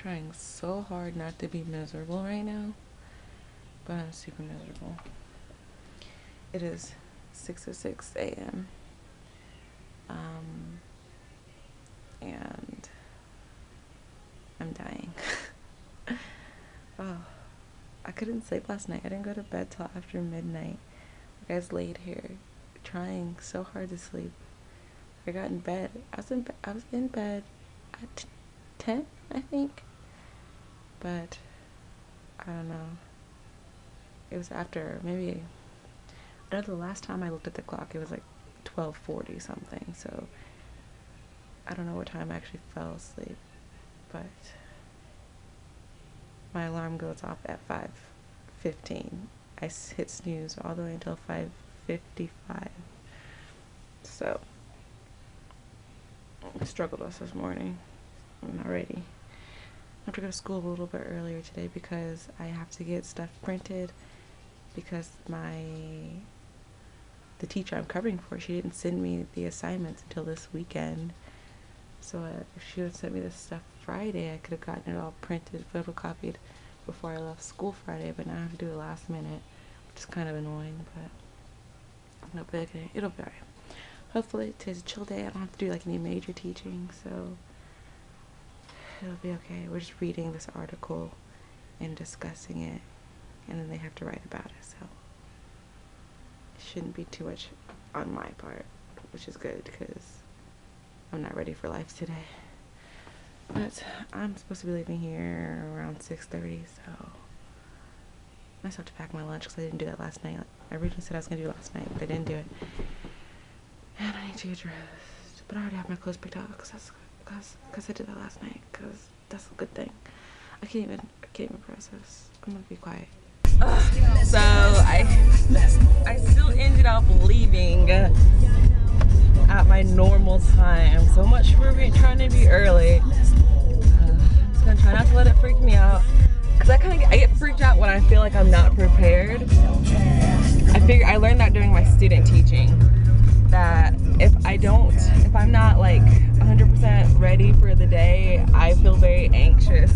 trying so hard not to be miserable right now, but I'm super miserable. It is 6:06 a.m. And I'm dying. Oh, I couldn't sleep last night. I didn't go to bed till after midnight. I was laid here trying so hard to sleep. I got in bed. I was in bed at 10, I think. But I don't know. It was after maybe, I know the last time I looked at the clock it was like 12:40 something. So I don't know what time I actually fell asleep, but my alarm goes off at 5:15. I hit snooze all the way until 5:55. So I struggled with this morning. I'm not ready. I have to go to school a little bit earlier today because I have to get stuff printed because the teacher I'm covering for, she didn't send me the assignments until this weekend. So if she would sent me this stuff Friday, I could have gotten it all printed, photocopied before I left school Friday, but now I have to do it last minute, which is kind of annoying, but it'll be alright. Hopefully today's a chill day. I don't have to do like any major teaching, so it'll be okay. We're just reading this article and discussing it, and then they have to write about it, so it shouldn't be too much on my part, which is good because I'm not ready for life today. But I'm supposed to be leaving here around 6:30, so I still have to pack my lunch because I didn't do that last night. I originally said I was going to do it last night, but I didn't do it. And I need to get dressed. But I already have my clothes picked out because I did that last night, because that's a good thing. I can't even process. I'm going to be quiet. So I still ended up leaving at my normal time. So much for trying to be early. I'm just gonna try not to let it freak me out, because I get freaked out when I feel like I'm not prepared. I learned that during my student teaching, that if I'm not like 100% ready for the day, I feel very anxious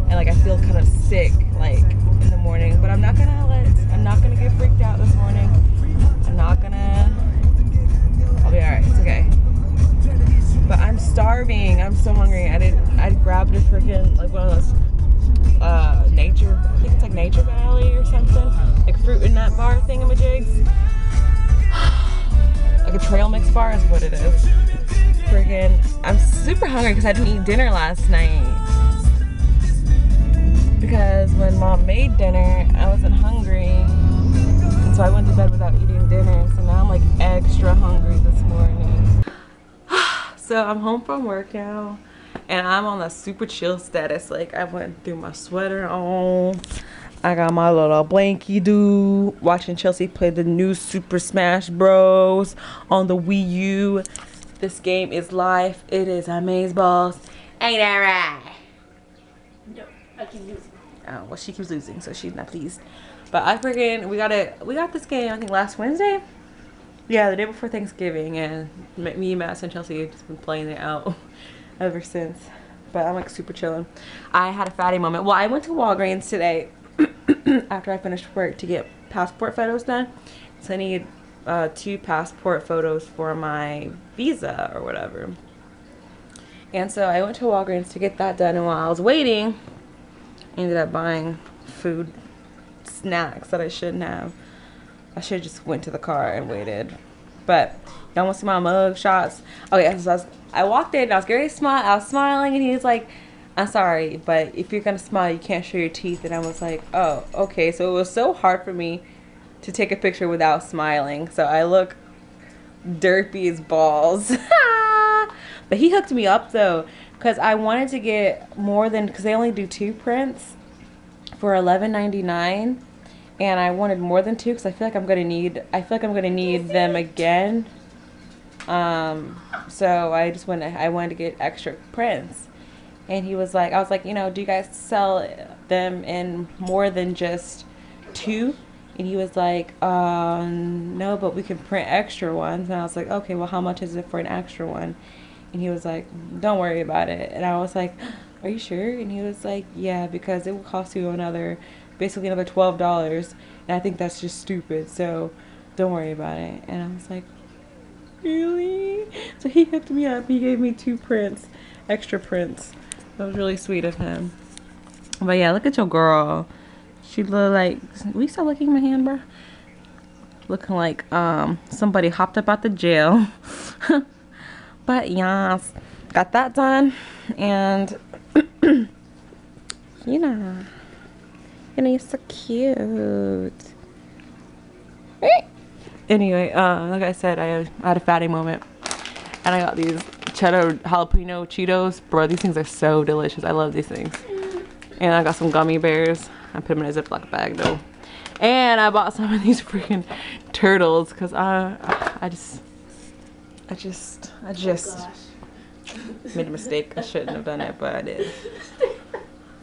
and like I feel kind of sick like in the morning. But I'm not gonna get freaked out this morning. I'll be alright, it's okay. But I'm starving, I'm so hungry. I grabbed a freaking, like one of those nature, I think it's like Nature Valley or something, like fruit and nut bar thingamajigs. Like a trail mix bar is what it is. Freaking, I'm super hungry because I didn't eat dinner last night. Because when mom made dinner, I wasn't hungry. And so I went to bed without eating dinner. So now I'm like extra hungry this morning. So I'm home from work now. And I'm on the super chill status. Like I went through my sweater on. I got my little blankie dude. Watching Chelsea play the new Super Smash Bros. On the Wii U. This game is life. It is amazeballs. Ain't that right? No, I keep losing. Oh, well, she keeps losing, so she's not pleased. But we got this game, I think last Wednesday? Yeah, the day before Thanksgiving, and me, Matt, and Chelsea have just been playing it out ever since. But I'm like super chilling. I had a fatty moment. Well, I went to Walgreens today after I finished work to get passport photos done. So I need 2 passport photos for my visa or whatever. And so I went to Walgreens to get that done, and while I was waiting, I ended up buying food, snacks that I shouldn't have. I should have just went to the car and waited. But y'all want to see my mug shots? Okay, so I walked in and I was very smile. I was smiling, and he was like, "I'm sorry, but if you're gonna smile, you can't show your teeth." And I was like, "Oh, okay." So it was so hard for me to take a picture without smiling. So I look derpy as balls. But he hooked me up though, because I wanted to get more than, because they only do 2 prints for $11.99, and I wanted more than 2 because I feel like I'm gonna need them again. So I wanted to get extra prints, and he was like, I was like, you know, do you guys sell them in more than just 2? And he was like, no, but we can print extra ones. And I was like, okay, well, how much is it for an extra one? And he was like, don't worry about it. And I was like, are you sure? And he was like, yeah, because it will cost you basically another $12. And I think that's just stupid. So don't worry about it. And I was like, really? So he hooked me up. He gave me 2 prints, extra prints. That was really sweet of him. But yeah, look at your girl. She look like, will you stop licking my hand, bro? Looking like somebody hopped up out the jail. But yes, got that done. And you know, you're so cute. Anyway, like I said, I had a fatty moment, and I got these cheddar jalapeno Cheetos. Bro, these things are so delicious. I love these things. And I got some gummy bears. I put them in a Ziploc bag though. And I bought some of these freaking turtles because I just made a mistake. I shouldn't have done it, but I did.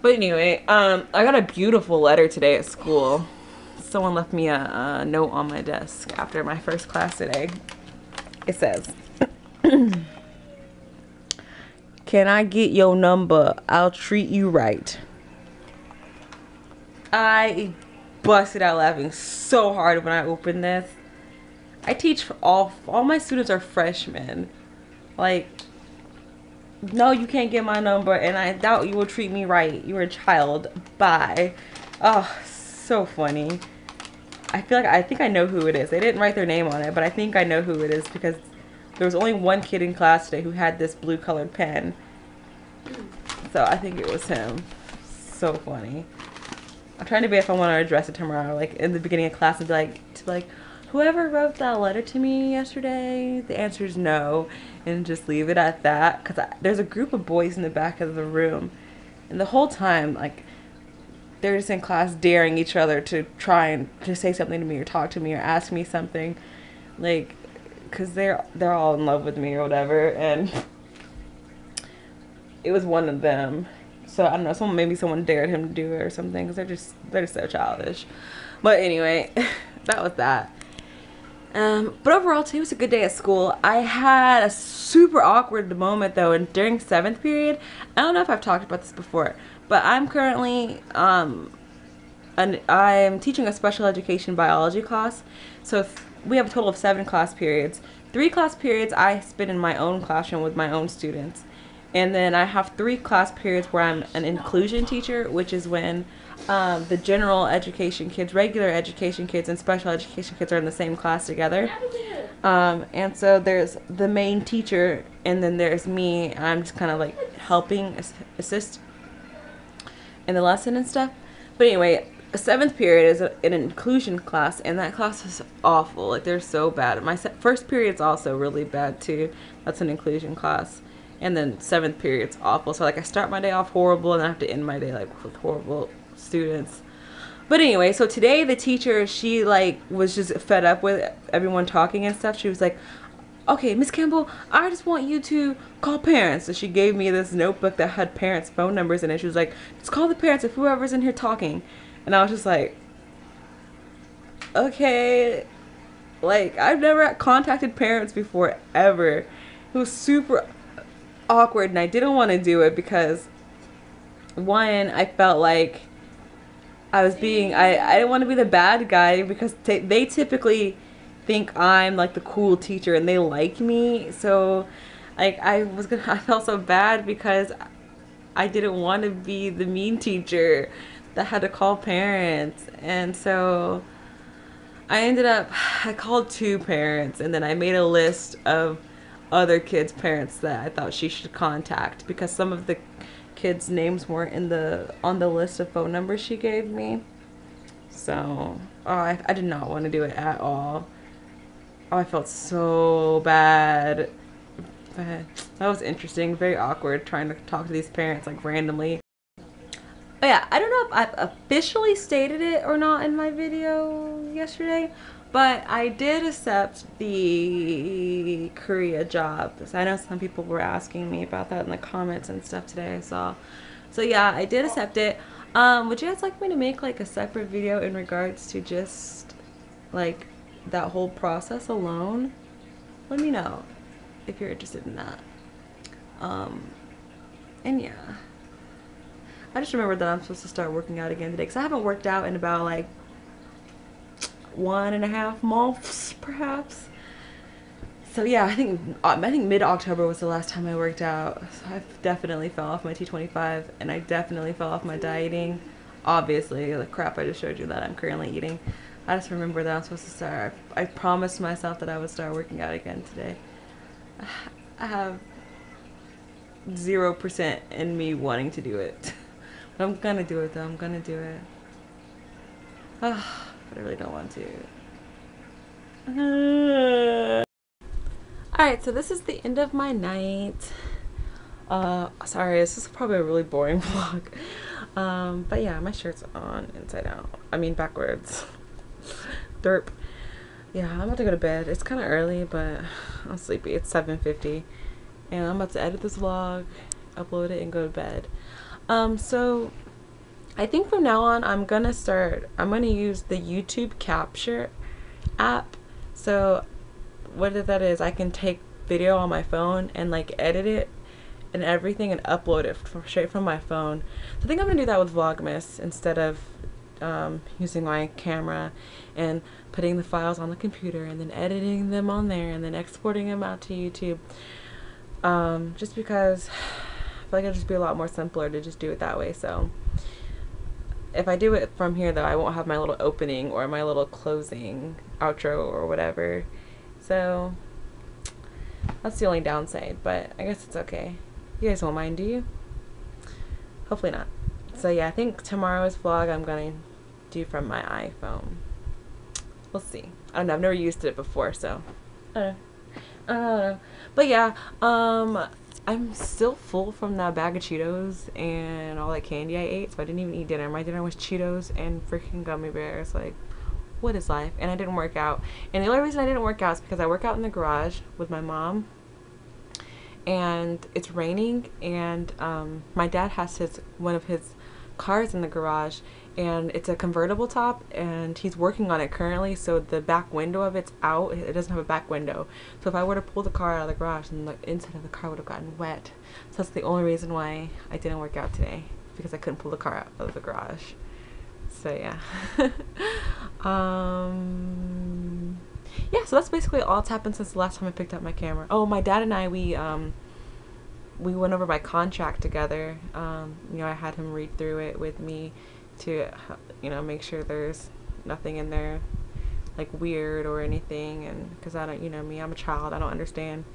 But anyway, I got a beautiful letter today at school. Someone left me a note on my desk after my first class today. It says, can I get your number? I'll treat you right. I busted out laughing so hard when I opened this. I teach for all my students are freshmen. Like, no, you can't get my number, and I doubt you will treat me right. You're a child. Bye. Oh, so funny. I think I know who it is. They didn't write their name on it, but I think I know who it is because there was only one kid in class today who had this blue colored pen. So I think it was him. So funny. I'm trying to be if I want to address it tomorrow, like in the beginning of class, and be like, whoever wrote that letter to me yesterday, the answer is no, and just leave it at that. Because there's a group of boys in the back of the room, and the whole time, like, they're just in class daring each other to try and to say something to me or talk to me or ask me something, like, because they're all in love with me or whatever. And it was one of them. So I don't know, maybe someone dared him to do it or something, because they're just so childish. But anyway, that was that. But overall, today was a good day at school. I had a super awkward moment though, and during 7th period, I don't know if I've talked about this before, but I'm currently I'm teaching a special education biology class. So we have a total of 7 class periods. 3 class periods I spend in my own classroom with my own students. And then I have 3 class periods where I'm an inclusion teacher, which is when the general education kids, regular education kids, and special education kids are in the same class together. And so there's the main teacher, and then there's me. I'm just kind of like helping assist in the lesson and stuff. But anyway, a 7th period is an inclusion class, and that class is awful. Like, they're so bad. My first period's also really bad too. That's an inclusion class. And then 7th period's awful. So like I start my day off horrible, and I have to end my day like with horrible students. But anyway, so today the teacher, she like was just fed up with everyone talking and stuff. She was like, okay, Miss Campbell, I just want you to call parents. So she gave me this notebook that had parents' phone numbers in it. She was like, just call the parents of whoever's in here talking. And I was just like, okay. Like, I've never contacted parents before, ever. It was super awkward, and I didn't want to do it because, one, I felt like I didn't want to be the bad guy, because they typically think I'm like the cool teacher and they like me. So like I felt so bad because I didn't want to be the mean teacher that had to call parents. And so I called 2 parents, and then I made a list of other kids' parents that I thought she should contact, because some of the kids' names weren't on the list of phone numbers she gave me. So I did not want to do it at all. Oh, I felt so bad. But that was interesting, very awkward trying to talk to these parents like randomly. But yeah, I don't know if I've officially stated it or not in my video yesterday, but I did accept the Korea job. So I know some people were asking me about that in the comments and stuff today, I saw. So yeah, I did accept it. Would you guys like me to make like a separate video in regards to just like that whole process alone? Let me know if you're interested in that. And yeah. I just remembered that I'm supposed to start working out again today because I haven't worked out in about like 1.5 months perhaps. So yeah, I think mid-October was the last time I worked out. So I definitely fell off my T25 and I definitely fell off my dieting. Obviously, the crap I just showed you that I'm currently eating. I just remember that I'm supposed to start. I promised myself that I would start working out again today. I have 0% in me wanting to do it. But I'm gonna do it though. I'm gonna do it. But I really don't want to. Alright, so this is the end of my night. Sorry, this is probably a really boring vlog. But yeah, my shirt's on inside out. I mean backwards. Derp. Yeah, I'm about to go to bed. It's kind of early, but I'm sleepy. It's 7:50. And I'm about to edit this vlog, upload it, and go to bed. So I think from now on I'm gonna use the YouTube Capture app. So what that is, I can take video on my phone and like edit it and everything and upload it straight from my phone. So I think I'm gonna do that with Vlogmas instead of using my camera and putting the files on the computer and then editing them on there and then exporting them out to YouTube. Just because I feel like it'll just be a lot more simpler to just do it that way. So if I do it from here though, I won't have my little opening or my little closing outro or whatever. So that's the only downside, but I guess it's okay. You guys won't mind, do you? Hopefully not. So yeah, I think tomorrow's vlog I'm gonna do from my iPhone. We'll see. I don't know, I've never used it before, so I don't know. But yeah, I'm still full from that bag of Cheetos and all that candy I ate, so I didn't even eat dinner. My dinner was Cheetos and freaking gummy bears. Like, what is life? And I didn't work out. And the only reason I didn't work out is because I work out in the garage with my mom and it's raining, and my dad has one of his cars in the garage, and it's a convertible top and he's working on it currently, so the back window of it's out. It doesn't have a back window, so if I were to pull the car out of the garage, then the inside of the car would have gotten wet. So that's the only reason why I didn't work out today, because I couldn't pull the car out of the garage. So yeah. Yeah, so that's basically all that's happened since the last time I picked up my camera. Oh, my dad and I, we went over my contract together. You know, I had him read through it with me to, you know, make sure there's nothing in there like weird or anything, and because I don't, you know me, I'm a child, I don't understand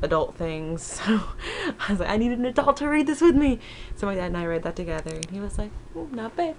adult things. So I was like, I need an adult to read this with me. So my dad and I read that together, and he was like, not bad.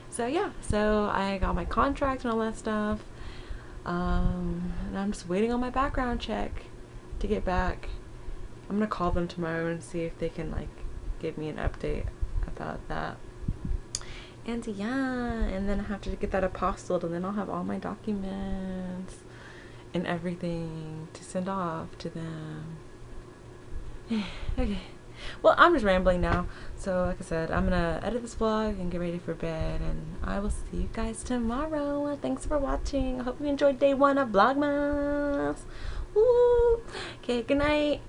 So yeah, so I got my contract and all that stuff. And I'm just waiting on my background check to get back. I'm gonna call them tomorrow and see if they can like give me an update about that. And yeah, and then I have to get that apostilled, and then I'll have all my documents and everything to send off to them. Okay. Well, I'm just rambling now. So like I said, I'm gonna edit this vlog and get ready for bed, and I will see you guys tomorrow. Thanks for watching. I hope you enjoyed day 1 of Vlogmas. Woo! Okay, good night.